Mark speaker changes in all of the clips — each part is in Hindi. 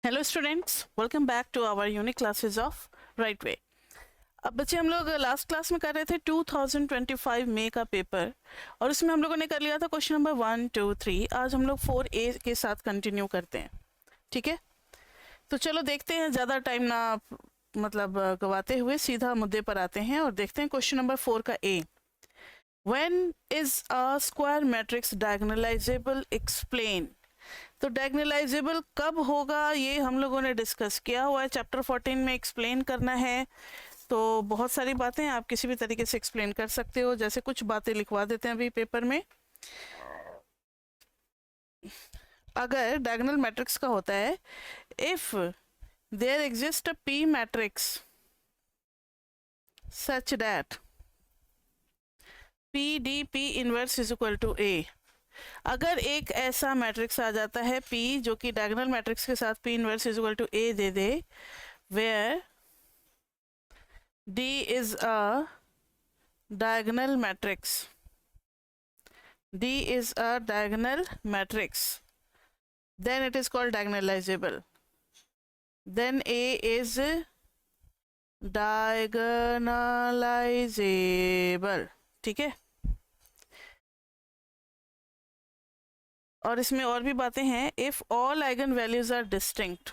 Speaker 1: Hello students, welcome back to our unique classes of right way. अब बच्चे, हम लोग लास्ट क्लास में कर रहे थे 2025 मई का पेपर, और उसमें हम लोगों ने कर लिया था क्वेश्चन नंबर 1, 2, 3। आज हम लोग 4A के साथ कंटिन्यू करते हैं। ठीक है, तो चलो देखते हैं, ज़्यादा टाइम ना गवाते हुए सीधा मुद्दे पर आते हैं और देखते हैं क्वेश्चन नंबर 4 का A. When is a square matrix diagonalizable, explain. तो डायगोनलाइजेबल कब होगा ये हम लोगों ने डिस्कस किया हुआ है, चैप्टर 14 में एक्सप्लेन करना है। तो बहुत सारी बातें आप किसी भी तरीके से एक्सप्लेन कर सकते हो, जैसे कुछ बातें लिखवा देते हैं अभी पेपर में। अगर डायगोनल मैट्रिक्स का होता है, if there exist a P matrix such that P D P inverse is equal to A. अगर एक ऐसा मैट्रिक्स आ जाता है P जो कि डायगोनल मैट्रिक्स के साथ P inverse is equal to A दे दे, where D is a diagonal matrix, D is a diagonal matrix, then it is called diagonalizable, then A is diagonalizable। ठीक है, और इसमें और भी बातें हैं। If all eigen values are distinct,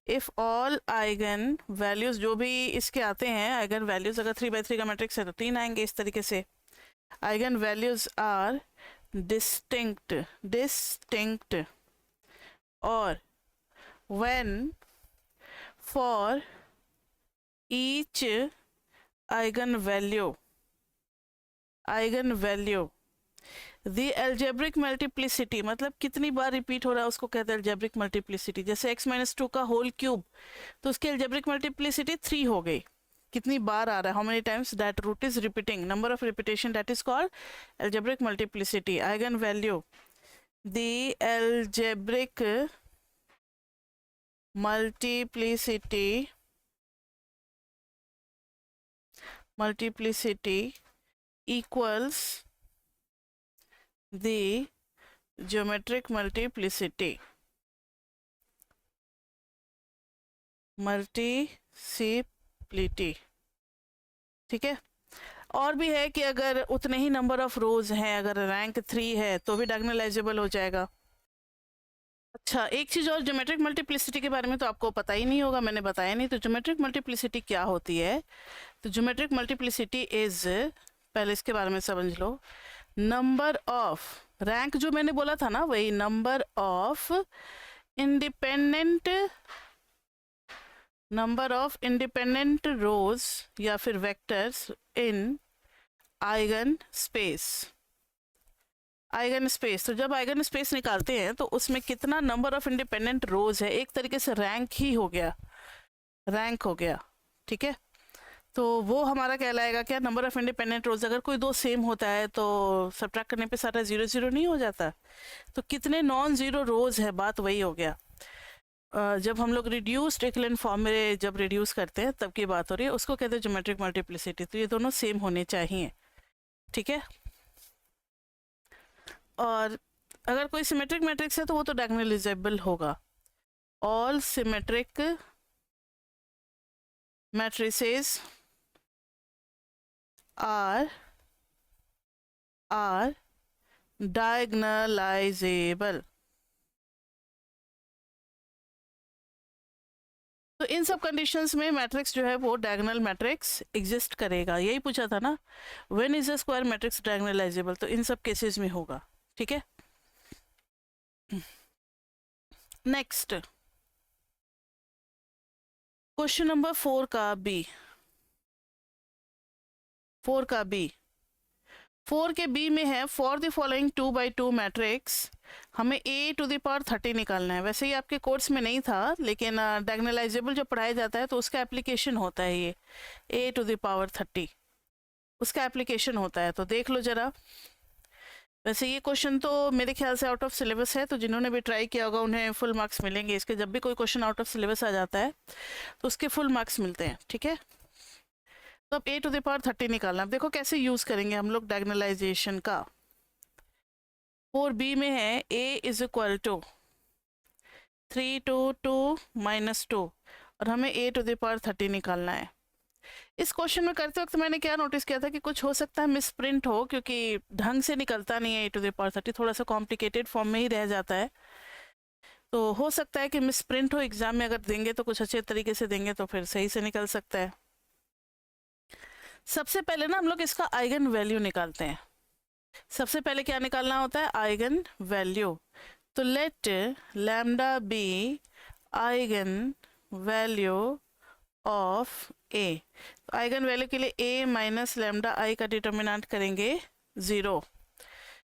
Speaker 1: if all eigen values जो भी इसके आते हैं, आइगन वैल्यूज अगर 3x3 का मैट्रिक्स है तो 3 आएंगे इस तरीके से। आइगन वैल्यूज आर डिस्टिंक्ट और when for each eigenvalue the algebraic multiplicity, मतलब कितनी बार रिपीट हो रहा है उसको कहते हैं algebraic multiplicity। जैसे x-2 का होल क्यूब, तो उसकी algebraic multiplicity 3 हो गई। कितनी बार आ रहा है, how many times that root is repeating, number of repetition, that is called algebraic multiplicity। eigenvalue, the algebraic multiplicity equals the geometric multiplicity ठीक है। और भी है कि अगर उतने ही नंबर ऑफ रोज हैं, अगर रैंक 3 है तो भी डायगोनलाइजेबल हो जाएगा। अच्छा, एक चीज और, ज्योमेट्रिक मल्टीप्लिसिटी के बारे में तो आपको पता ही नहीं होगा, मैंने बताया नहीं। तो ज्योमेट्रिक मल्टीप्लिसिटी क्या होती है? तो ज्योमेट्रिक मल्टीप्लिसिटी इज, पहले इसके बारे में समझ लो, नंबर ऑफ, रैंक जो मैंने बोला था ना, वही नंबर ऑफ इंडिपेंडेंट रोज या फिर वेक्टर्स इन आइगन स्पेस। तो जब आइगन स्पेस निकालते हैं तो उसमें कितना नंबर ऑफ इंडिपेंडेंट रोज है, एक तरीके से रैंक हो गया। ठीक है, तो वो हमारा कहलाएगा क्या, नंबर ऑफ इंडिपेंडेंट रोज। अगर कोई दो सेम होता है तो सब्ट्रैक्ट करने पे सारा 0 0 नहीं हो जाता? तो कितने नॉन जीरो रोज है, बात वही हो गया। जब हम लोग रिड्यूस्ड इक्विवेलेंट फॉर्म में जब रिड्यूस करते हैं तब की बात हो रही है, उसको कहते हैं ज्योमेट्रिक मल्टीप्लिसिटी। तो ये दोनों सेम होने चाहिए। ठीक है, और अगर कोई सिमेट्रिक मैट्रिक्स है तो वो तो डायगोनलाइजेबल होगा। All symmetric matrices are diagonalisable. तो इन सब कंडीशंस में मैट्रिक्स जो है वो डायगोनल मैट्रिक्स एग्जिस्ट करेगा। यही पूछा था ना, when is a square matrix diagonalisable, तो इन सब केसेस में होगा। ठीक है, नेक्स्ट क्वेश्चन नंबर 4 का बी। 4 के बी में है, for the following 2x2 matrix हमें a⁻30 निकालना है। वैसे ही आपके कोर्स में नहीं था, लेकिन डायगोनलाइजेबल जब पढ़ाया जाता है तो उसका एप्लीकेशन होता है, ये a⁻30 उसका एप्लीकेशन होता है। तो देख लो जरा। वैसे ये क्वेश्चन तो मेरे ख्याल से आउट ऑफ सिलेबस है, तो जिन्होंने भी ट्राई किया होगा उन्हें फुल मार्क्स मिलेंगे इसके। जब भी कोई क्वेश्चन आउट ऑफ सिलेबस आ जाता है तो उसके फुल मार्क्स मिलते हैं। ठीक है, तो अब a⁻30 निकालना। अब देखो कैसे यूज करेंगे हम लोग डायगोनलाइजेशन का। 4b में है a = 3 2 2 -2 और हमें a टू द पावर 30 निकालना है। इस क्वेश्चन में करते वक्त मैंने क्या नोटिस किया था कि कुछ हो सकता है मिसप्रिंट हो, क्योंकि ढंग से निकलता नहीं है a टू द पावर 30, थोड़ा सा कॉम्प्लिकेटेड फॉर्म में ही रह जाता है। तो हो सकता है कि मिसप्रिंट हो, एग्जाम में अगर देंगे तो कुछ अच्छे तरीके से देंगे तो फिर सही से निकल सकता है। सबसे पहले ना हम लोग इसका आइगन वैल्यू निकालते हैं। सबसे पहले क्या निकालना होता है? Eigen value. तो let lambda be eigen value of A. तो आइगन वैल्यू के लिए a माइनस लैम्डा आई का डिटर्मिनेंट करेंगे 0।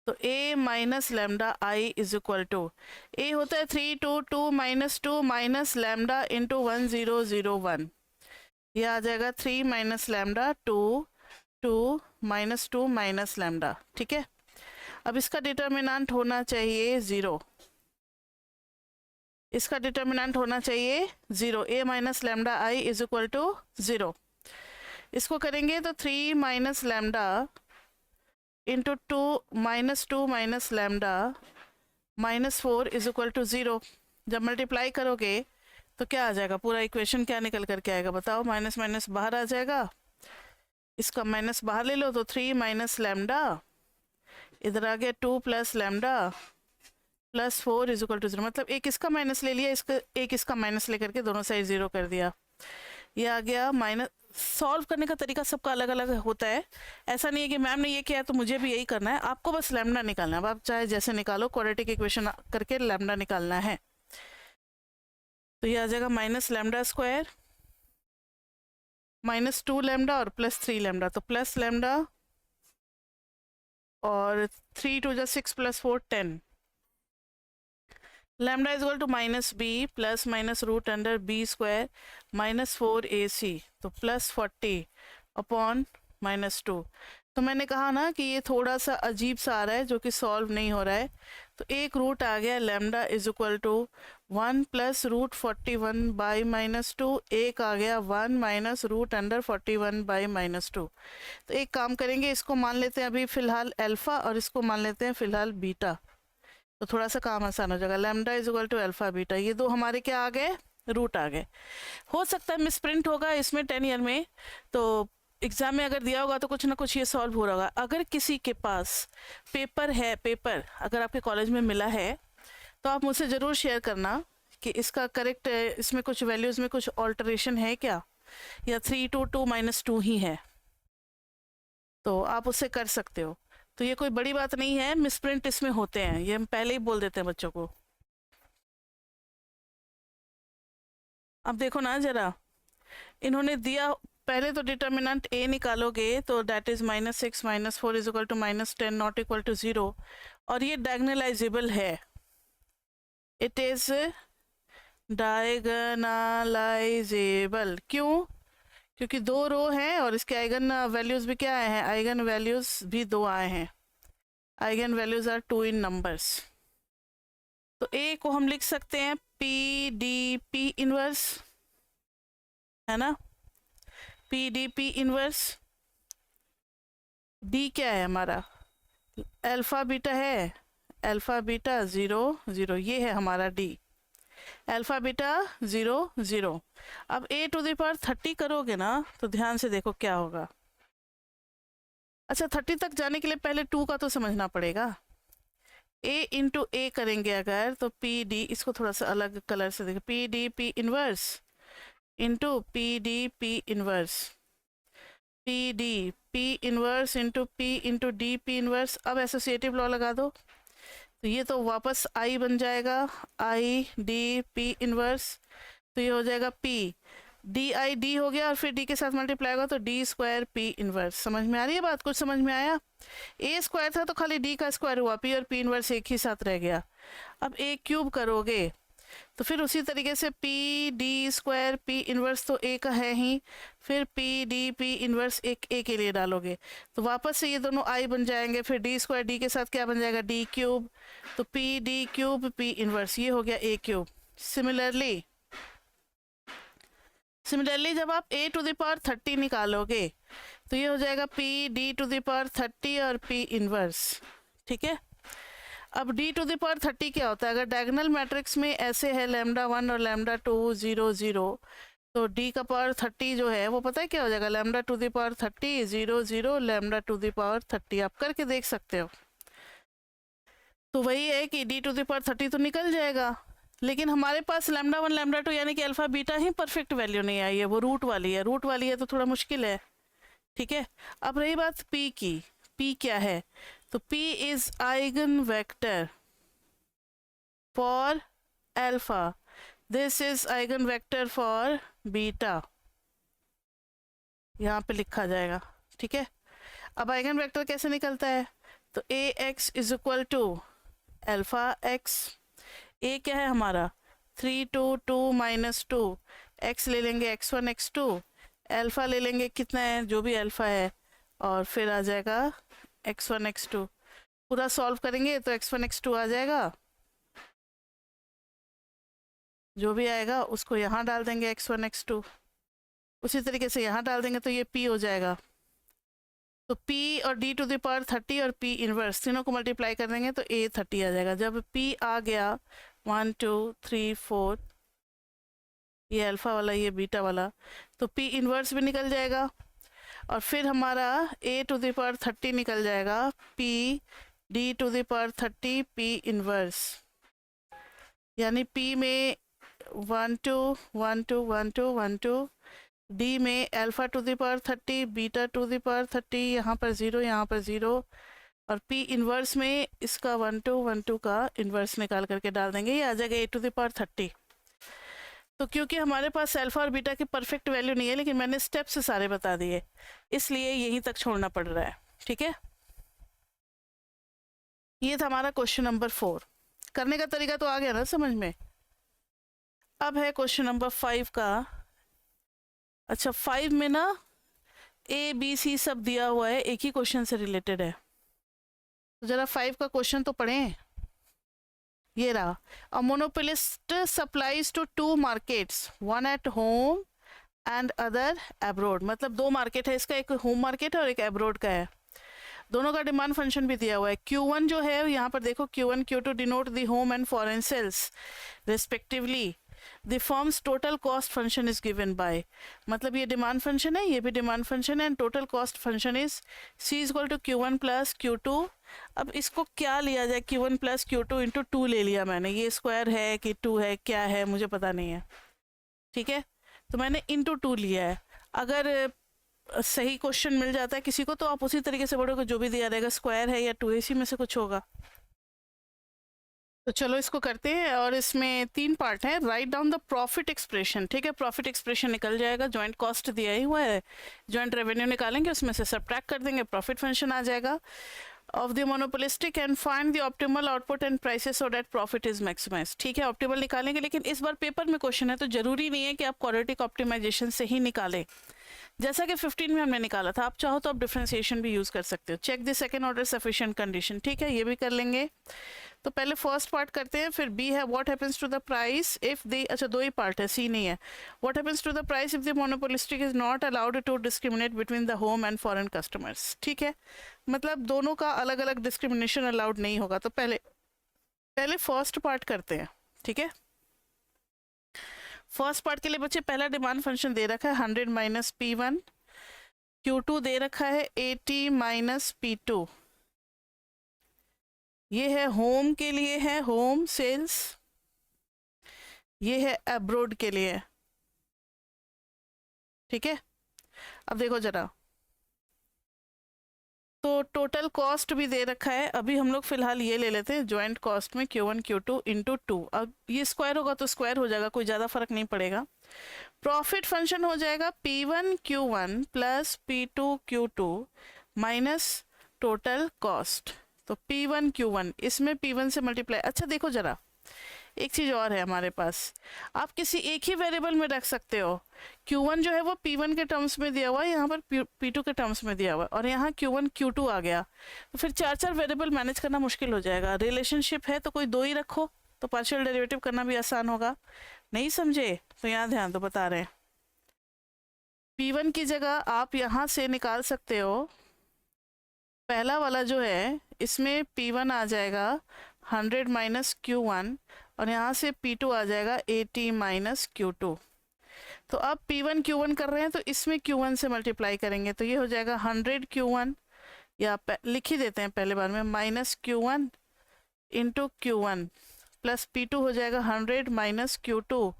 Speaker 1: तो a minus lambda I is equal to, a होता है 3 2 2 -2 माइनस लैम्डा इंटू 1 0 0 1। यह आ जाएगा 3 माइनस लैम्डा 2 2 -2 माइनस लैम्डा। ठीक है, अब इसका डिटर्मिनेंट होना चाहिए 0। इसका डिटर्मिनेंट होना चाहिए 0। a minus lambda I is equal to 0। इसको करेंगे तो 3 minus lambda into 2 minus lambda -4 is equal to 0। जब मल्टीप्लाई करोगे तो क्या आ जाएगा? पूरा इक्वेशन क्या निकल करके आएगा बताओ? माइनस माइनस बाहर आ जाएगा, इसका माइनस बाहर ले लो तो 3 माइनस लैम्डा, इधर आ गया 2 plus lambda plus 4 is equal to 0। मतलब एक इसका माइनस ले लिया, इसका एक इसका माइनस लेकर के दोनों साइड 0 कर दिया। ये आ गया माइनस। सॉल्व करने का तरीका सबका अलग अलग होता है, ऐसा नहीं है कि मैम ने ये किया तो मुझे भी यही करना है। आपको बस लैम्डा निकालना है, अब आप चाहे जैसे निकालो, क्वाड्रेटिक इक्वेशन करके लैम्डा निकालना है। तो ये आ जाएगा माइनस लैम्डा स्क्वायर -2 लैम्डा और +3 लैम्डा। तो प्लस लैम्डा और 3 2 6 + 4 10। Lambda is equal to -b plus minus root under b square -4ac। तो +40 अपॉन -2। तो मैंने कहा ना कि ये थोड़ा सा अजीब सा आ रहा है जो कि सॉल्व नहीं हो रहा है। तो एक रूट आ गया lambda is equal to 1 plus root 41 by -2। एक आ गया 1 माइनस रूट अंडर 41 बाई -2। तो एक काम करेंगे, इसको मान लेते हैं अभी फ़िलहाल अल्फ़ा और इसको मान लेते हैं फ़िलहाल बीटा। तो थोड़ा सा काम आसान हो जाएगा। Lambda is equal to alpha beta, ये दो हमारे क्या आ गए? रूट आ गए। हो सकता है मिसप्रिंट होगा इसमें 10 ईयर में, तो एग्जाम में अगर दिया होगा तो कुछ ना कुछ ये सॉल्व हो रहा होगा। अगर किसी के पास पेपर है, पेपर अगर आपके कॉलेज में मिला है तो आप मुझसे ज़रूर शेयर करना कि इसका करेक्ट, इसमें कुछ वैल्यूज़ में कुछ ऑल्टरेशन है क्या, या 3 2 2 -2 ही है, तो आप उससे कर सकते हो। तो ये कोई बड़ी बात नहीं है, मिसप्रिंट इसमें होते हैं, ये हम पहले ही बोल देते हैं बच्चों को। अब देखो ना जरा, इन्होंने दिया, पहले तो डिटर्मिनेंट a निकालोगे तो that is -6 -4 is equal to -10 not equal to 0, और ये डायगोनलाइजेबल है। It is diagonalisable. क्यों? क्योंकि 2 रो हैं और इसके आइगन वैल्यूज भी क्या आए हैं? आइगन वैल्यूज भी 2 आए हैं। Eigen values are 2 in numbers. तो a को हम लिख सकते हैं PDP इनवर्स, है ना? PDP inverse. D क्या है हमारा? अल्फा बीटा है, अल्फा बीटा 0 0, ये है हमारा D। Alpha beta 0 0। अब a टू द पावर 30 करोगे ना तो ध्यान से देखो क्या होगा। अच्छा, 30 तक जाने के लिए पहले 2 का तो समझना पड़ेगा। a इंटू a करेंगे अगर तो PD, इसको थोड़ा सा अलग कलर से देखो, PDP inverse into PDP inverse, PDP inverse into P into DP inverse. अब एसोसिएटिव लॉ लगा दो तो ये तो वापस I बन जाएगा, IDP इनवर्स। तो ये हो जाएगा P DID हो गया और फिर D के साथ मल्टीप्लाई होगा तो D² P इनवर्स। समझ में आ रही है बात? कुछ समझ में आया? A स्क्वायर था तो खाली D का स्क्वायर हुआ, P और P इनवर्स एक ही साथ रह गया। अब A क्यूब करोगे तो फिर उसी तरीके से PD² P इनवर्स तो A का है ही, फिर PDP इनवर्स एक A के लिए डालोगे तो वापस से ये दोनों I बन जाएंगे, फिर D² D के साथ क्या बन जाएगा? D³। तो PD³ P इनवर्स, ये हो गया A³। सिमिलरली जब आप a टू द पावर 30 निकालोगे तो ये हो जाएगा PD टू द पावर 30 और P इनवर्स। ठीक है, अब d टू द पावर 30 क्या होता है? अगर डायगोनल मैट्रिक्स में ऐसे है लैम्डा 1 और लैम्डा 2 0 0, तो d का पावर 30 जो है वो पता है क्या हो जाएगा? Lambda two the power 30 0 0 lambda two the power 30। आप करके देख सकते हो। तो वही है कि d टू द पावर 30 तो निकल जाएगा, लेकिन हमारे पास लैम्डा 1 लैम्डा 2 यानी कि अल्फा बीटा ही परफेक्ट वैल्यू नहीं आई है, वो रूट वाली है। रूट वाली है तो थोड़ा मुश्किल है, ठीक है। अब रही बात p की, p क्या है? तो p is eigen vector for alpha, this is eigen vector for beta, यहाँ पे लिखा जाएगा, ठीक है। अब आइगन वेक्टर कैसे निकलता है? तो A X is equal to alpha X. A क्या है हमारा? 3 2 2 -2, एक्स ले लेंगे x1 x2, अल्फा ले लेंगे कितना है जो भी अल्फा है, और फिर आ जाएगा x1 x2। पूरा सॉल्व करेंगे तो x1 x2 आ जाएगा, जो भी आएगा उसको यहाँ डाल देंगे x1 x2, उसी तरीके से यहाँ डाल देंगे तो ये p हो जाएगा। तो p और d टू द पावर 30 और p इनवर्स तीनों को मल्टीप्लाई कर देंगे तो a 30 आ जाएगा। जब p आ गया 1 2 3 4, ये अल्फा वाला ये बीटा वाला, तो p इनवर्स भी निकल जाएगा, और फिर हमारा a टू द पावर 30 निकल जाएगा, p d to the power 30 p inverse, यानी p में 1 2 1 2 1 2 1 2, डी में alpha two the power 30 beta two the power 30, यहाँ पर 0 यहाँ पर 0, और p इनवर्स में इसका 1 2 1 2 का इनवर्स निकाल करके डाल देंगे, ये आ जाएगा a टू द पावर 30। तो क्योंकि हमारे पास अल्फा और बीटा की परफेक्ट वैल्यू नहीं है, लेकिन मैंने स्टेप से सारे बता दिए, इसलिए यहीं तक छोड़ना पड़ रहा है, ठीक है। ये था हमारा क्वेश्चन नंबर 4। करने का तरीका तो आ गया ना समझ में। अब है क्वेश्चन नंबर 5 का। अच्छा 5 में ना ए बी सी सब दिया हुआ है, एक ही क्वेश्चन से रिलेटेड है, तो जरा 5 का क्वेश्चन तो पढ़ें। ये रहा, a monopolist supplies to 2 markets, one at home and other abroad. मतलब 2 मार्केट है इसका, एक होम मार्केट है और एक एब्रोड का है। दोनों का डिमांड फंक्शन भी दिया हुआ है। Q1 जो है यहाँ पर देखो, Q1 Q2 denote the home and foreign sales respectively, the firm's total cost function is given by. मतलब ये डिमांड फंक्शन है, ये भी डिमांड फंक्शन है, and total cost function is C equal to Q1 plus Q2। अब इसको क्या लिया जाए? Q1 प्लस Q2 इंटू 2 ले लिया मैंने, ये स्क्वायर है कि 2 है क्या है मुझे पता नहीं है, ठीक है, तो मैंने इंटू 2 लिया है। अगर सही क्वेश्चन मिल जाता है किसी को तो आप उसी तरीके से पढ़ोगे, जो भी दिया रहेगा स्क्वायर है या 2 इसी में से कुछ होगा। तो चलो इसको करते हैं, और इसमें 3 पार्ट है। Write down the profit expression, ठीक है, प्रॉफिट एक्सप्रेशन निकल जाएगा, जॉइंट कॉस्ट दिया ही हुआ है, जॉइंट रेवेन्यू निकालेंगे, उसमें से सब्ट्रैक्ट कर देंगे, प्रॉफिट फंक्शन आ जाएगा of the monopolistic, and find the optimal output and prices so that profit is maximise. ठीक है, ऑप्टिमल निकालेंगे, लेकिन इस बार पेपर में क्वेश्चन है तो जरूरी नहीं है कि आप क्वाड्रेटिक ऑप्टिमाइजेशन से ही निकालें, जैसा कि 15 में हमने निकाला था। आप चाहो तो आप डिफरेंशिएशन भी यूज कर सकते हो। Check the second order sufficient condition, ठीक है, ये भी कर लेंगे। तो पहले फर्स्ट पार्ट करते हैं, फिर बी है what happens to the price if the, अच्छा 2 ही पार्ट है, सी नहीं है। What happens to the price if the monopolistic is not allowed to discriminate between the home and foreign customers. ठीक है, मतलब दोनों का अलग अलग डिस्क्रिमिनेशन अलाउड नहीं होगा। तो पहले फर्स्ट पार्ट करते हैं, ठीक है। फर्स्ट पार्ट के लिए बच्चे पहला डिमांड फंक्शन दे रखा है 100 माइनस P1, Q2 दे रखा है 80 माइनस P2। ये है होम के लिए है होम सेल्स, ये है अब्रोड के लिए, ठीक है। अब देखो जरा, तो टोटल कॉस्ट भी दे रखा है। अभी हम लोग फिलहाल ये ले लेते हैं ज्वाइंट कॉस्ट में Q1 Q2 इंटू 2। अब ये स्क्वायर होगा तो स्क्वायर हो जाएगा, कोई ज़्यादा फर्क नहीं पड़ेगा। प्रॉफिट फंक्शन हो जाएगा P1 Q1 plus P2 Q2 minus total cost. तो P1 Q1, इसमें P1 से मल्टीप्लाई। अच्छा देखो जरा, एक चीज़ और है हमारे पास, आप किसी एक ही वेरिएबल में रख सकते हो। Q1 जो है वो P1 के टर्म्स में दिया हुआ है, यहाँ पर P2 के टर्म्स में दिया हुआ है, और यहाँ Q1 Q2 आ गया, तो फिर 4 वेरिएबल मैनेज करना मुश्किल हो जाएगा। रिलेशनशिप है तो कोई 2 ही रखो, तो पार्शियल डेरिवेटिव करना भी आसान होगा। नहीं समझे तो यहाँ ध्यान दो, बता रहे हैं। P1 की जगह आप यहाँ से निकाल सकते हो, पहला वाला जो है इसमें P1 आ जाएगा 100 माइनस Q1 और यहाँ से P2 आ जाएगा 80 माइनस Q2। तो अब P1 Q1 कर रहे हैं तो इसमें Q1 से मल्टीप्लाई करेंगे तो ये हो जाएगा 100 Q1, या लिख ही देते हैं पहले बार में, minus Q1 into Q1 plus P2 हो जाएगा 100 minus Q2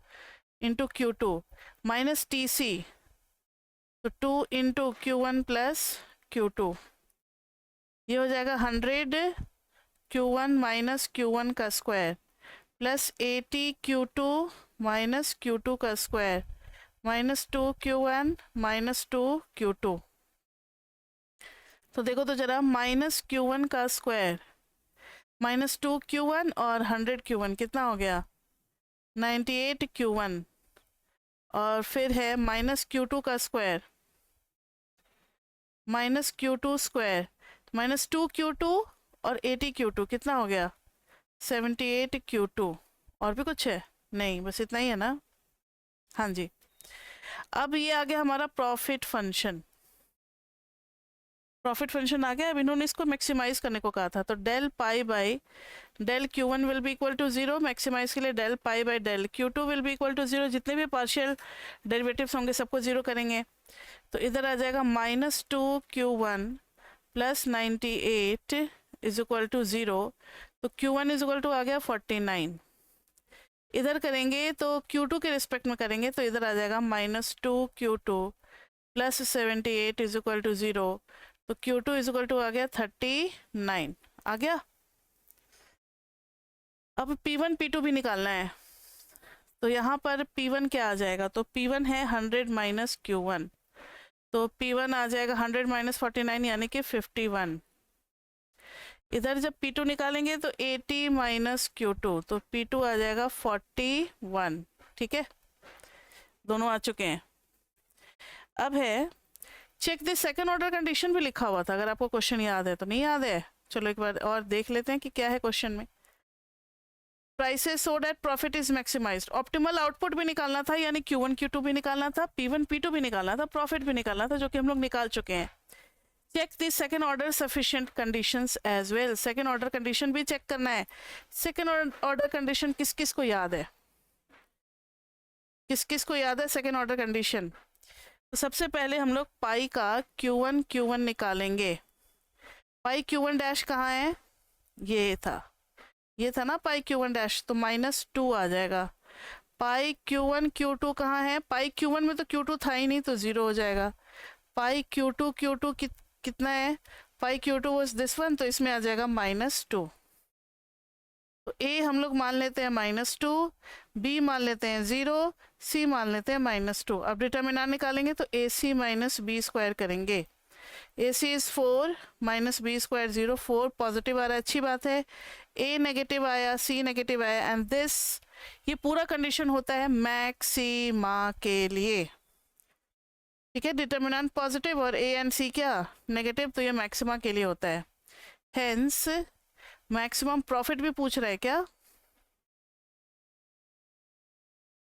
Speaker 1: into Q2 minus TC, तो 2 इंटू Q1 प्लस Q2, ये हो जाएगा 100 Q1 माइनस Q1 का square plus 80 Q2 minus Q2 का square minus 2 Q1 minus 2 Q2। तो देखो तो जरा, माइनस Q1 का स्क्वायर माइनस 2 Q1 और 100 Q1 कितना हो गया 98 Q1, और फिर है माइनस Q2 का square minus Q2 square minus 2 Q2 और 80 Q2 कितना हो गया 78 Q2। और भी कुछ है? नहीं, बस इतना ही है ना। हाँ जी। अब ये आ गया हमारा प्रॉफिट फंक्शन। प्रॉफिट फंक्शन आ गया। अब इन्होंने इसको मैक्सिमाइज करने को कहा था, तो del pi by del Q1 will be equal to 0। Maximise के लिए del pi by del Q2 will be equal to 0। जितने भी पार्शियल डेरिवेटिव्स होंगे सबको 0 करेंगे, तो इधर आ जाएगा minus 2 Q1 plus 98 is equal to 0। तो Q1 इज इक्वल टू आ गया 49। इधर करेंगे तो Q2 के रिस्पेक्ट में करेंगे, तो इधर आ जाएगा minus 2 Q2 plus 78 is equal to 0। तो Q2 इज इक्वल टू आ गया 39 आ गया। अब P1 P2 भी निकालना है, तो यहाँ पर P1 क्या आ जाएगा, तो P1 है 100 माइनस Q1, तो P1 आ जाएगा 100 माइनस 49 यानी कि 51। इधर जब P2 निकालेंगे तो 80 माइनस Q2, तो P2 आ जाएगा 41। ठीक है, दोनों आ चुके हैं। अब है check this second order condition भी लिखा हुआ था, अगर आपको क्वेश्चन याद है तो। नहीं याद है? चलो एक बार और देख लेते हैं कि क्या है क्वेश्चन में। Prices so that profit is maximised. Optimal output भी निकालना था, यानी Q1 Q2 भी निकालना था, P1 P2 भी निकालना था, प्रॉफिट भी निकालना था, जो कि हम लोग निकाल चुके हैं। Check this second order sufficient conditions as well. Second order condition भी चेक करना है। सेकंड ऑर्डर कंडीशन किस किस को याद है? किस किस को याद है सेकंड ऑर्डर कंडीशन? तो सबसे पहले हम लोग पाई का Q1 Q1 निकालेंगे। पाई Q1 डैश कहाँ है? ये था ना पाई Q1 डैश, तो माइनस 2 आ जाएगा। पाई Q1 Q2 कहाँ है? पाई Q1 में तो Q2 था ही नहीं, तो 0 हो जाएगा। पाई Q2 कितना है? पाई Q2 वॉज दिस वन, तो इसमें आ जाएगा माइनस 2। तो A हम लोग मान लेते हैं माइनस 2, B मान लेते हैं 0, C मान लेते हैं माइनस 2। अब डिटर्मिनेंट निकालेंगे तो AC माइनस बी स्क्वायर करेंगे। AC is 4 minus B square 0। 4 positive आ रहा है, अच्छी बात है। A नेगेटिव आया, C नेगेटिव आया, एंड दिस, ये पूरा कंडीशन होता है मैक्सिमा के लिए। ठीक है, डिटर्मिनेंट पॉजिटिव और A एंड C क्या नेगेटिव, तो ये मैक्सिमा के लिए होता है। हेंस मैक्सिमम प्रॉफिट भी पूछ रहा है क्या?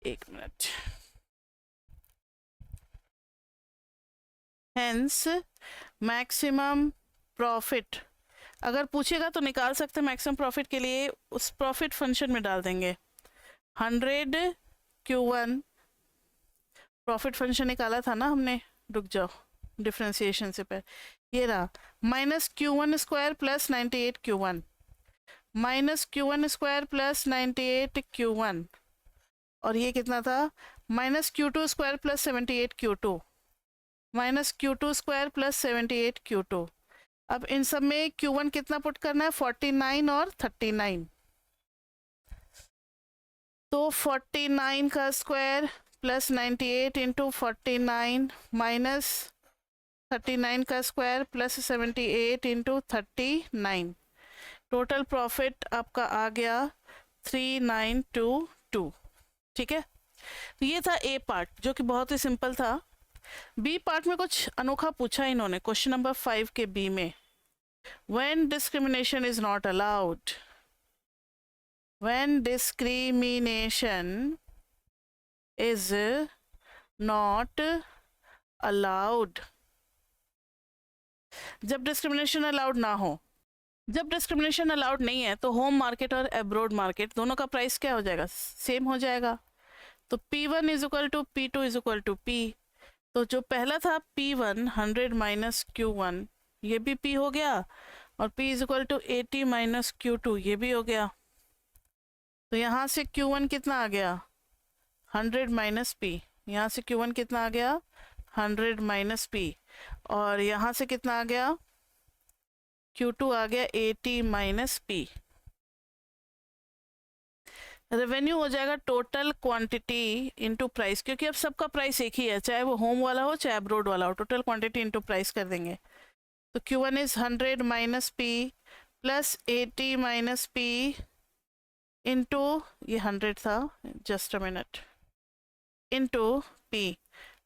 Speaker 1: एक मिनट। हेंस मैक्सिमम प्रॉफिट अगर पूछेगा तो निकाल सकते हैं। मैक्सिमम प्रॉफिट के लिए उस प्रॉफिट फंक्शन में डाल देंगे 100 Q1। प्रॉफिट फंक्शन निकाला था ना हमने, रुक जाओ डिफ्रेंसिएशन से पहले। ये रहा minus Q1 square plus 98 Q1 minus Q1 square plus 98 Q1, और ये कितना था? Minus Q2 square plus 78 Q2 minus Q2 square plus 78 Q2। अब इन सब में Q1 कितना पुट करना है? 49 और 39। तो 49 का स्क्वायर प्लस 98 इंटू 49 माइनस 39 का square plus 78 into 39। Total profit आपका आ गया 3922। ठीक है, तो ये था ए पार्ट, जो कि बहुत ही सिंपल था। बी पार्ट में कुछ अनोखा पूछा इन्होंने क्वेश्चन नंबर 5 के बी में। When discrimination is not allowed, when discrimination is not allowed, जब डिस्क्रिमिनेशन अलाउड ना हो, जब डिस्क्रिमिनेशन अलाउड नहीं है तो होम मार्केट और एब्रोड मार्केट दोनों का प्राइस क्या हो जाएगा, सेम हो जाएगा। तो P1 is equal to P2 is equal to P। तो जो पहला था P1 100 माइनस Q1, ये भी P हो गया, और P is equal to 80 minus Q2, ये भी हो गया। तो यहाँ से Q1 कितना आ गया, 100 माइनस P। यहाँ से Q1 कितना आ गया, 100 माइनस P। और यहाँ से कितना आ गया, Q2 आ गया 80 माइनस P। रेवेन्यू हो जाएगा टोटल क्वांटिटी इनटू प्राइस, क्योंकि अब सबका प्राइस एक ही है, चाहे वो होम वाला हो चाहे अब्रोड वाला हो, टोटल क्वांटिटी इनटू प्राइस कर देंगे। तो Q1 is 100 minus P plus 80 minus P into, ये 100 था, just a minute, into P।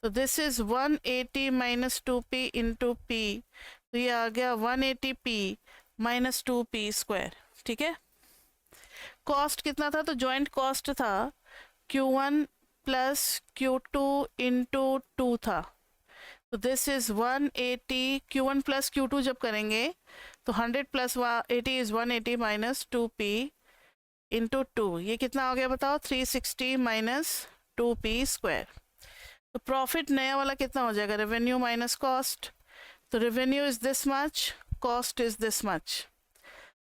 Speaker 1: तो this is 180 minus 2P into P। तो ये आ गया 180P माइनस 2P स्क्वायर। ठीक है, कॉस्ट कितना था, तो जॉइंट कॉस्ट था Q1 प्लस Q2 इंटू 2 था। तो this is 180, Q1 plus Q2 जब करेंगे तो 100 plus 80 is 180 minus 2P into 2, ये कितना हो गया बताओ, 360 माइनस 2P स्क्वायर। तो प्रॉफिट नया वाला कितना हो जाएगा, रेवेन्यू माइनस कॉस्ट। तो revenue is this much, cost is this much.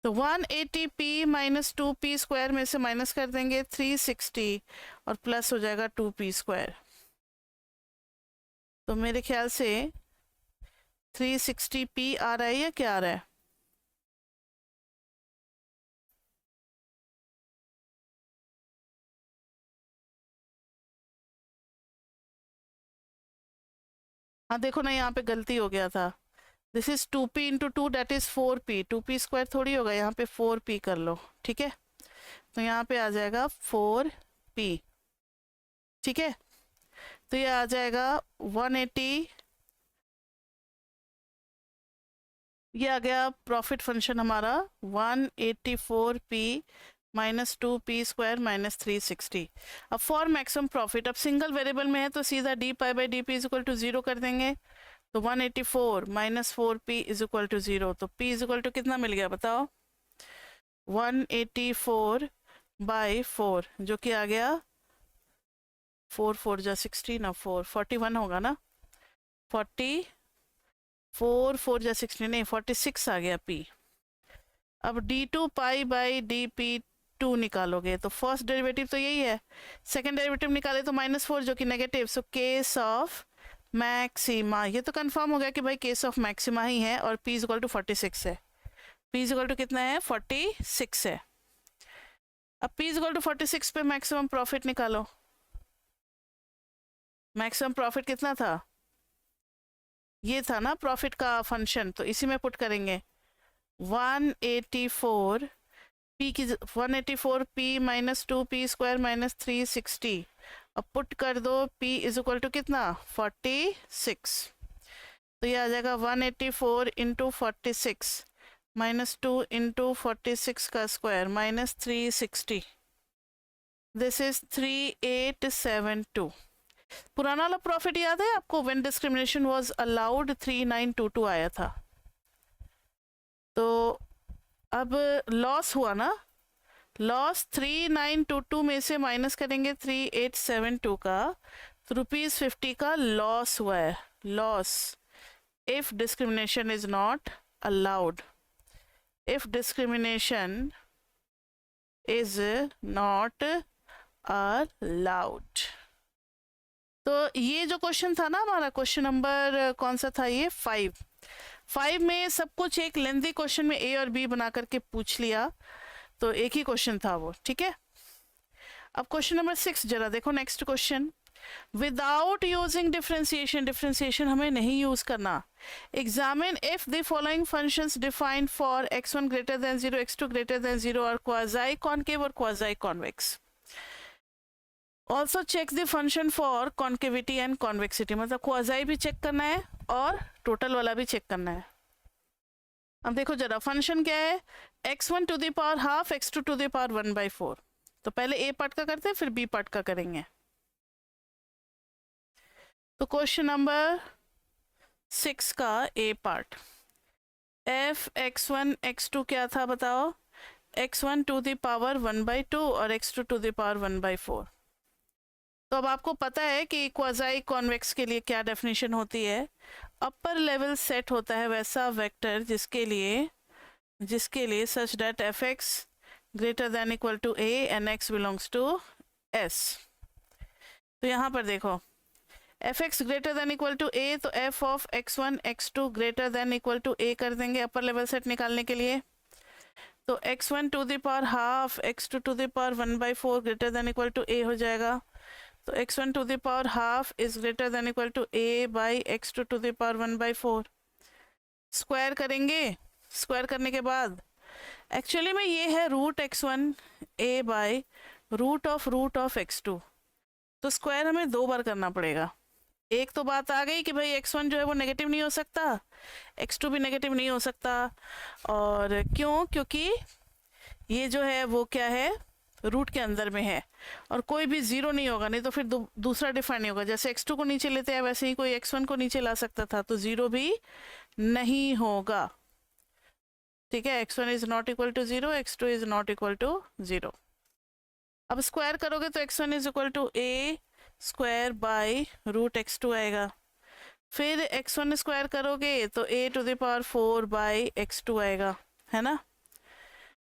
Speaker 1: तो 180P माइनस 2P स्क्वायर में से माइनस कर देंगे 360, और प्लस हो जाएगा 2P स्क्वायर। तो मेरे ख्याल से 360P आ रहा है या क्या आ रहा है, हाँ देखो ना यहाँ पे गलती हो गया था, this is 2P into 2 that is 4P, 2P square थोड़ी होगा, यहाँ पे 4P कर लो। ठीक है, तो यहाँ पे आ जाएगा 4P। ठीक है, तो ये आ जाएगा 180, ये आ गया प्रॉफिट फंक्शन हमारा 184P minus 2P square minus 360। अब फॉर मैक्सिमम प्रॉफिट, अब सिंगल वेरिएबल में है तो सीधा d pi by d p is equal to 0 कर देंगे। तो 184 minus 4P is equal to 0। तो P इज इक्वल टू कितना मिल गया बताओ, 184 बाई 4, जो कि आ गया 4 4 जा 16 ना 4 41 होगा ना, 40 4 4 जा 16 नहीं 46 आ गया P। अब D2 पाई बाई DP2 निकालोगे तो फर्स्ट डेरिवेटिव तो यही है, सेकंड डेरिवेटिव निकाले तो -4 जो कि negative. So case of maxima, ये तो कंफर्म हो गया कि भाई केस ऑफ मैक्सिमा ही है, और P इज इक्वल टू 46 है। P इज इक्वल टू कितना है, 46 है। अब P इज इक्वल टू 46 पे मैक्सिमम प्रॉफिट निकालो। मैक्सिमम प्रॉफिट कितना था, ये था ना प्रॉफिट का फंक्शन, तो इसी में पुट करेंगे 184 P की 184P minus 2P square minus 360। अब पुट कर दो P इज इक्वल टू कितना, 46। तो ये आ जाएगा 184 इंटू 46 माइनस 2 इंटू 46 का स्क्वायर माइनस 360। This is 3872। पुराना वाला प्रॉफिट याद है आपको, व्हेन डिस्क्रिमिनेशन वाज अलाउड 3922 आया था। तो अब लॉस हुआ ना, लॉस 3922 में से माइनस करेंगे 3872 का, तो ₹50 का लॉस हुआ है। Loss if discrimination is not allowed, if discrimination is not allowed. तो ये जो क्वेश्चन था ना हमारा, क्वेश्चन नंबर कौन सा था ये, 5 में सब कुछ एक लेंथी क्वेश्चन में ए और बी बना करके पूछ लिया, तो एक ही क्वेश्चन था वो। ठीक है, अब क्वेश्चन नंबर 6 जरा देखो, next question, without using differentiation, differentiation हमें नहीं यूज करना। Examine if the following functions defined for x1 greater than 0 x2 greater than 0 और क्वाजी कॉन्केव और quasi convex. Also check the function for concavity and convexity, मतलब क्वाजी भी चेक करना है और टोटल वाला भी चेक करना है। अब देखो जरा फंक्शन क्या है, x1 to the power half x2 to the power 1/4। तो पहले ए पार्ट का करते हैं फिर बी पार्ट का करेंगे। तो क्वेश्चन नंबर 6 का ए पार्ट, एफ x1 x2 क्या था बताओ, x1 टू द पावर 1/2 और x2 टू द पावर 1/4। तो अब आपको पता है कि क्वाज़ाई कॉन्वेक्स के लिए क्या डेफिनेशन होती है। अपर लेवल सेट होता है वैसा वेक्टर जिसके लिए such that F X greater than equal to A and X belongs to S. तो यहाँ पर देखो F X greater than equal to A, तो F of x1 x2 greater than equal to A कर देंगे अपर लेवल सेट निकालने के लिए। तो x1 to the power half x2 to the power 1/4 greater than equal to A हो जाएगा। तो x1 to the power half is greater than equal to a by x2 to the power 1/4। Square करेंगे, स्क्वायर करने के बाद एक्चुअली में ये है root x1 a by root of x2। तो स्क्वायर हमें 2 बार करना पड़ेगा। एक तो बात आ गई कि भाई x1 जो है वो नेगेटिव नहीं हो सकता, x2 भी नेगेटिव नहीं हो सकता। और क्यों? क्योंकि ये जो है वो क्या है, रूट के अंदर में है और कोई भी जीरो नहीं होगा, नहीं तो फिर दूसरा डिफाइन नहीं होगा। जैसे x2 को नीचे लेते हैं वैसे ही कोई x1 को नीचे ला सकता था, तो जीरो भी नहीं होगा। ठीक है, x1 is not equal to 0, x2 is not equal to 0। अब स्क्वायर करोगे तो x1 is equal to a square by root x2 आएगा। फिर x1 स्क्वायर करोगे तो a to the power 4 by x2 आएगा, है ना।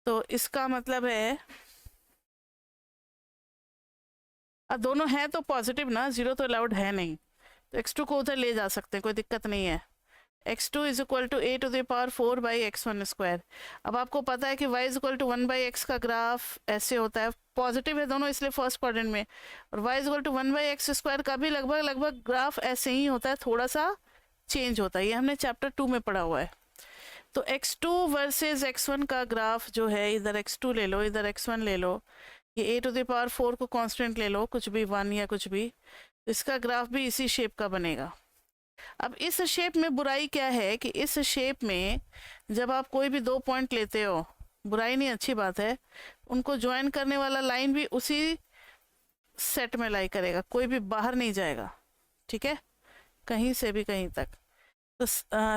Speaker 1: तो इसका मतलब है अब दोनों हैं तो पॉजिटिव ना, जीरो तो अलाउड है नहीं, तो x2 को उधर ले जा सकते हैं, कोई दिक्कत नहीं है। x2 is equal to a to the power 4 by x1 square. अब आपको पता है कि y is equal to 1/x का ग्राफ ऐसे होता है, पॉजिटिव है दोनों इसलिए फर्स्ट क्वाड्रेंट में, और y is equal to 1/x square का भी लगभग ग्राफ ऐसे ही होता है, थोड़ा सा चेंज होता है। ये हमने चैप्टर 2 में पढ़ा हुआ है। तो x2 वर्सेज x1 का ग्राफ जो है, इधर x2 ले लो इधर x1 ले लो, ये a टू द पावर 4 को कांस्टेंट ले लो, कुछ भी 1 या कुछ भी, तो इसका ग्राफ भी इसी शेप का बनेगा। अब इस शेप में बुराई क्या है कि इस शेप में जब आप कोई भी 2 पॉइंट लेते हो, बुराई नहीं अच्छी बात है, उनको ज्वाइन करने वाला लाइन भी उसी सेट में लाई करेगा, कोई भी बाहर नहीं जाएगा। ठीक है, कहीं से भी कहीं तक। तो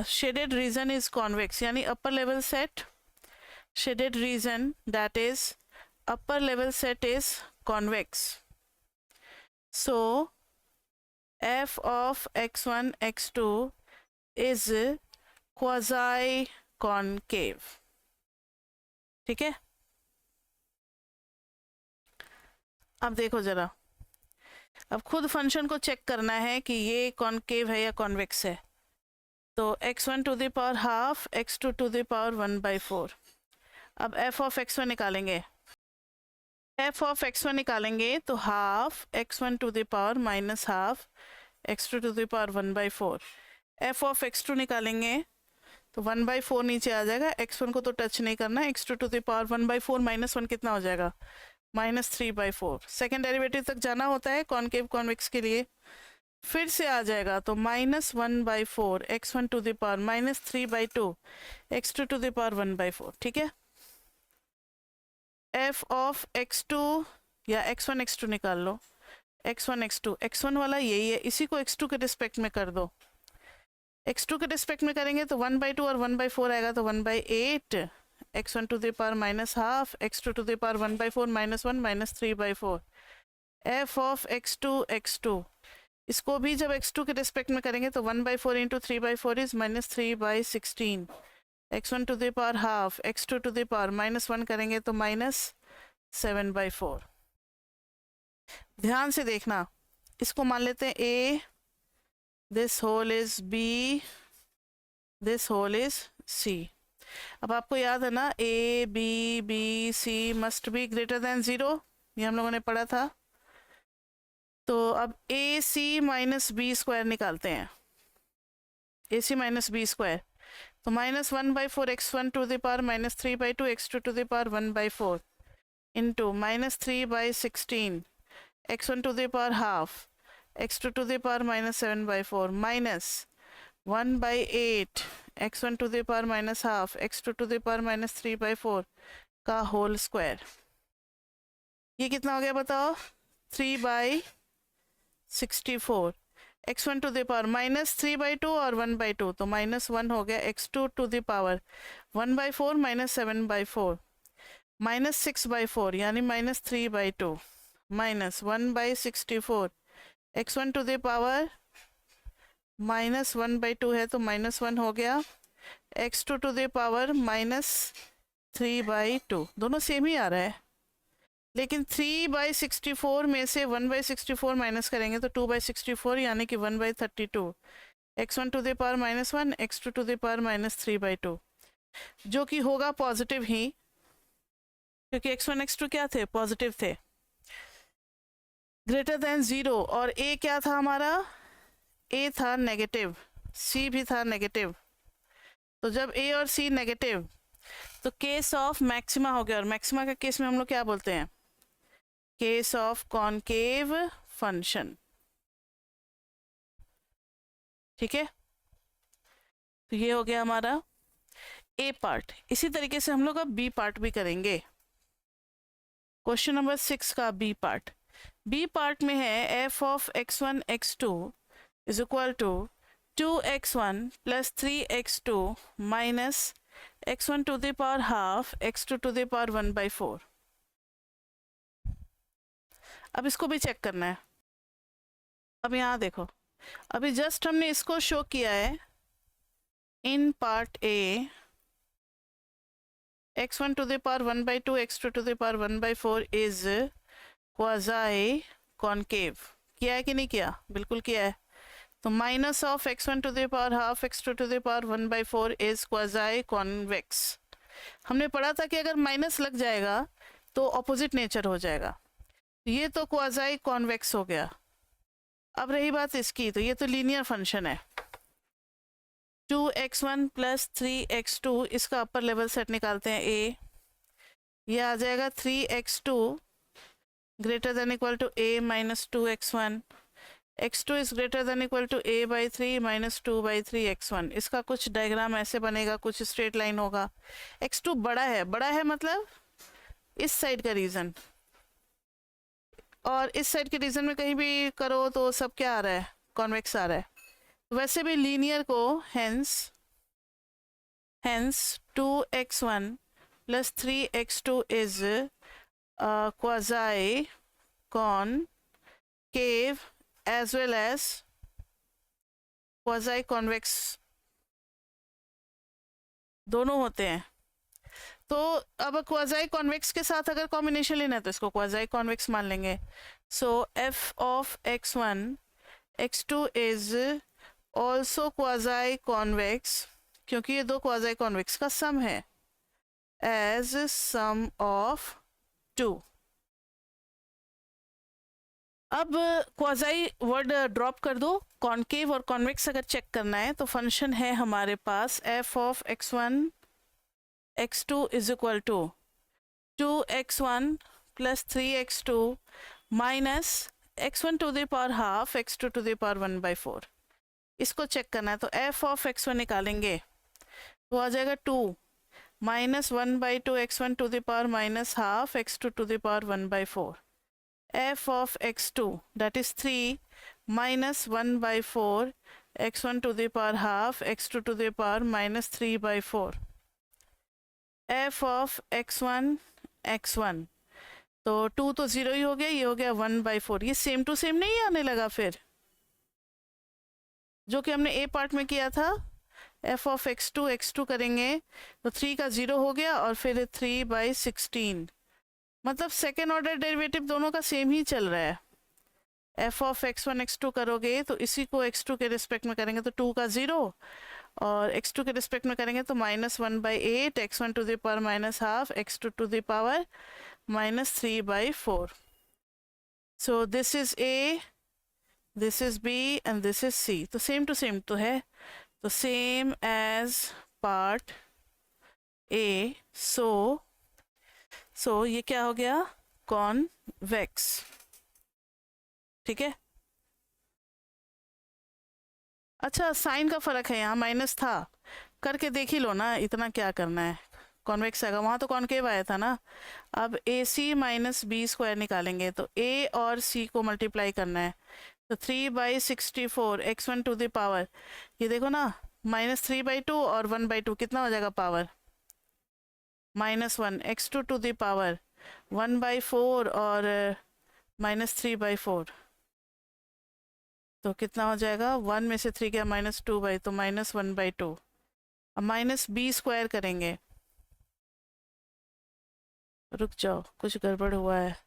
Speaker 1: शेडेड रीजन इज कॉन्वेक्स, यानी upper level set shaded region that is upper level set is convex. So f of x1 x2 is quasi concave. ठीक है, अब देखो जरा, अब खुद फंक्शन को चेक करना है कि ये कॉन्केव है या कॉन्वेक्स है। तो x1 to the power half x2 to the power 1/4। अब f of x1 निकालेंगे, f ऑफ x1 निकालेंगे तो half x1 to the power minus half x2 to the power 1/4। f of x2 निकालेंगे तो 1/4 नीचे आ जाएगा, x1 को तो टच नहीं करना, x2 to the power 1/4 minus 1 कितना हो जाएगा, -3/4। सेकेंड डेरिवेटिव तक जाना होता है कॉन्केव कॉन्वेक्स के लिए, फिर से आ जाएगा तो -1/4 x1 to the power -3/2 x2 to the power 1/4। ठीक है, f ऑफ x2 या x1 x2 निकाल लो, x1 x2, x1 वाला यही है, इसी को x2 के रिस्पेक्ट में कर दो। x2 के रिस्पेक्ट में करेंगे तो 1/2 और 1/4 आएगा, तो 1/8 x1 to the power minus half x2 to the power 1/4 -1 -3/4। f of x2 x2, इसको भी जब x2 के रिस्पेक्ट में करेंगे तो 1/4 into 3/4 is -3/16। x1 to the power half x2 to the power -1 करेंगे तो -7/4। ध्यान से देखना, इसको मान लेते हैं a, this whole is b, this whole is c। अब आपको याद है ना a b b c must be greater than 0, ये हम लोगों ने पढ़ा था। तो अब a c minus B square निकालते हैं, a c minus B square, तो -1/4 x1 to the power -3/2 x2 to the power 1/4 into -3/16 x1 to the power half x2 to the power -7/4 minus 1/8 x1 to the power minus half x2 to the power -3/4 का होल स्क्वायर। ये कितना हो गया बताओ, 3/64। x1 टू द पावर -3/2 और 1/2, तो -1 हो गया। x2 टू द पावर 1/4 -7/4 -6/4 यानी -3/2 -1/64 x1 टू द पावर -1/2 है तो -1 हो गया। x2 टू द पावर -3/2, दोनों सेम ही आ रहा है, लेकिन 3/64 में से 1/64 माइनस करेंगे तो 2/64 यानी कि 1/32 x1 to the power -1 x2 to the power -3/2, जो कि होगा पॉजिटिव ही, क्योंकि x1 x2 क्या थे, पॉजिटिव थे, ग्रेटर देन 0। और a क्या था हमारा, a था नेगेटिव, c भी था नेगेटिव। तो जब a और c नेगेटिव तो केस ऑफ मैक्सिमा हो गया। और मैक्सिमा का केस में हम लोग क्या बोलते हैं, केस ऑफ कॉनकेव फंक्शन। ठीक है, तो ये हो गया हमारा ए पार्ट। इसी तरीके से हम लोग अब बी पार्ट भी करेंगे। क्वेश्चन नंबर 6 का बी पार्ट। बी पार्ट में है f of x1 x2 is equal to 2x1 plus 3x2 minus x1 to the power half x2 to the power 1/4। अब इसको भी चेक करना है। अब यहाँ देखो, अभी जस्ट हमने इसको शो किया है in part a, x1 to the power 1/2 x2 to the power 1/4 is quasi concave. किया है कि नहीं किया, बिल्कुल किया है। तो minus of x1 to the power half x2 to the power 1/4 is quasi convex. हमने पढ़ा था कि अगर माइनस लग जाएगा तो ऑपोजिट नेचर हो जाएगा। ये तो क्वाज़ाई कॉन्वेक्स हो गया। अब रही बात इसकी, तो ये तो लीनियर फंक्शन है। 2x1 प्लस 3x2, इसका अपर लेवल सेट निकालते हैं a, ये आ जाएगा 3x2 greater than equal to a minus 2x1, x2 is greater than equal to a/3 minus 2/3 x1। इसका कुछ डायग्राम ऐसे बनेगा, कुछ स्ट्रेट लाइन होगा। x2 बड़ा है, बड़ा है मतलब इस साइड का रीजन, और इस साइड के रीजन में कहीं भी करो तो सब क्या आ रहा है, कॉन्वेक्स आ रहा है। वैसे भी लीनियर को hence 2x1 plus 3x2 is quasi concave as well as quasi convex, दोनों होते हैं। तो अब क्वाज़ाई कॉन्वेक्स के साथ अगर कॉम्बिनेशन लेना है तो इसको क्वाज़ाई कॉन्वेक्स मान लेंगे। सो f of x1 x2 is also quasi convex, क्योंकि ये दो क्वाज़ाई कॉन्वेक्स का सम है, एज सम ऑफ 2। अब क्वाज़ाई वर्ड ड्रॉप कर दो, कॉनकेव और कॉन्वेक्स अगर चेक करना है तो फंक्शन है हमारे पास f of x1 x2 is equal to 2x1 plus 3x2 minus x1 to the power half x2 to the power 1/4। इसको चेक करना है तो f ऑफ x1 निकालेंगे तो आ जाएगा 2 minus 1/2 x1 to the power minus half x2 to the power 1/4। f of x2 that is 3 minus 1/4 x1 to the power half x2 to the power minus 3/4। f of x1 x1 तो 2 तो 0 ही हो गया, ये हो गया 1/4। ये सेम टू सेम नहीं आने लगा फिर, जो कि हमने a पार्ट में किया था। f ऑफ x2 करेंगे तो 3 का 0 हो गया और फिर 3/16, मतलब सेकेंड ऑर्डर डेरिवेटिव दोनों का सेम ही चल रहा है। f ऑफ x1 x2 करोगे तो इसी को x2 के रिस्पेक्ट में करेंगे तो 2 का 0, और x2 के रिस्पेक्ट में करेंगे तो -1/8 x1 to the power minus half x2 to the power -3/4। So this is a, this is b and this is c। तो सेम टू सेम तो है, तो same as part a। So ये क्या हो गया, कॉन्वेक्स। ठीक है, अच्छा साइन का फर्क है, यहाँ माइनस था, करके देख ही लो ना, इतना क्या करना है, कॉन्वेक्स आएगा, वहाँ तो कॉनकेव आया था ना। अब ए सी माइनस बी स्क्वायर निकालेंगे तो ए और सी को मल्टीप्लाई करना है, तो 3/64 x1 टू द पावर, ये देखो ना -3/2 और 1/2 कितना हो जाएगा power, -1 x2 to the power 1/4 और -3/4, तो कितना हो जाएगा, 1 में से 3 गया -2 तो -1/2। अब माइनस बी स्क्वायर करेंगे, रुक जाओ कुछ गड़बड़ हुआ है,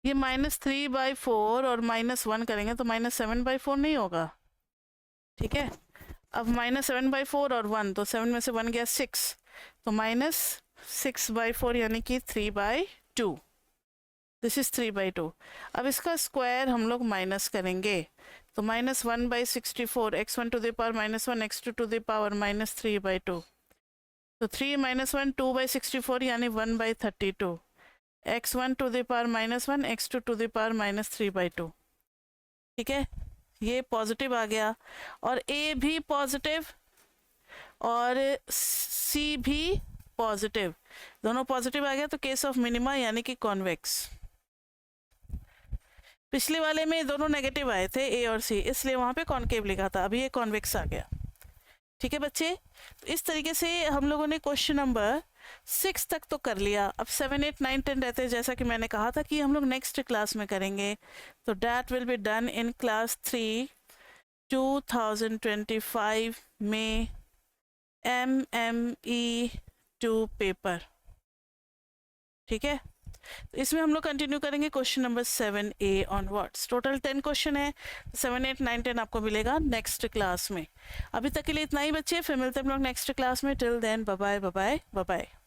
Speaker 1: ये -3/4 और -1 करेंगे तो -7/4 नहीं होगा, ठीक है। अब -7/4 और 1, तो 7 में से 1 गया 6, तो -6/4 यानी कि 3/2, दिस इज 3/2। अब इसका स्क्वायर हम लोग माइनस करेंगे, तो -1/64 x1 to the power -1 x2 to the power -3/2, तो 3 - 1 2/64 यानी 1/32, x1 to the power -1 x2 to the power -3/2, ठीक है। ये पॉजिटिव आ गया और ए भी पॉजिटिव और सी भी पॉजिटिव, दोनों पॉजिटिव आ गया, तो केस ऑफ मिनिमा यानी कि कॉन्वेक्स। पिछले वाले में दोनों नेगेटिव आए थे ए और सी, इसलिए वहाँ पे कॉनकेव लिखा था, अभी ये कॉन्वेक्स आ गया, ठीक है बच्चे। तो इस तरीके से हम लोगों ने क्वेश्चन नंबर 6 तक तो कर लिया। अब 7, 8, 9, 10 रहते हैं, जैसा कि मैंने कहा था कि हम लोग नेक्स्ट क्लास में करेंगे, तो that will be done in class 3 2025 में MME2 पेपर, ठीक है। तो इसमें हम लोग कंटिन्यू करेंगे question number 7A onwards. Total 10 question है, 7, 8, 9, 10 आपको मिलेगा नेक्स्ट क्लास में। अभी तक के लिए इतना ही बच्चे, फिर मिलते हैं हम लोग नेक्स्ट क्लास में। Till then bye bye bye bye bye.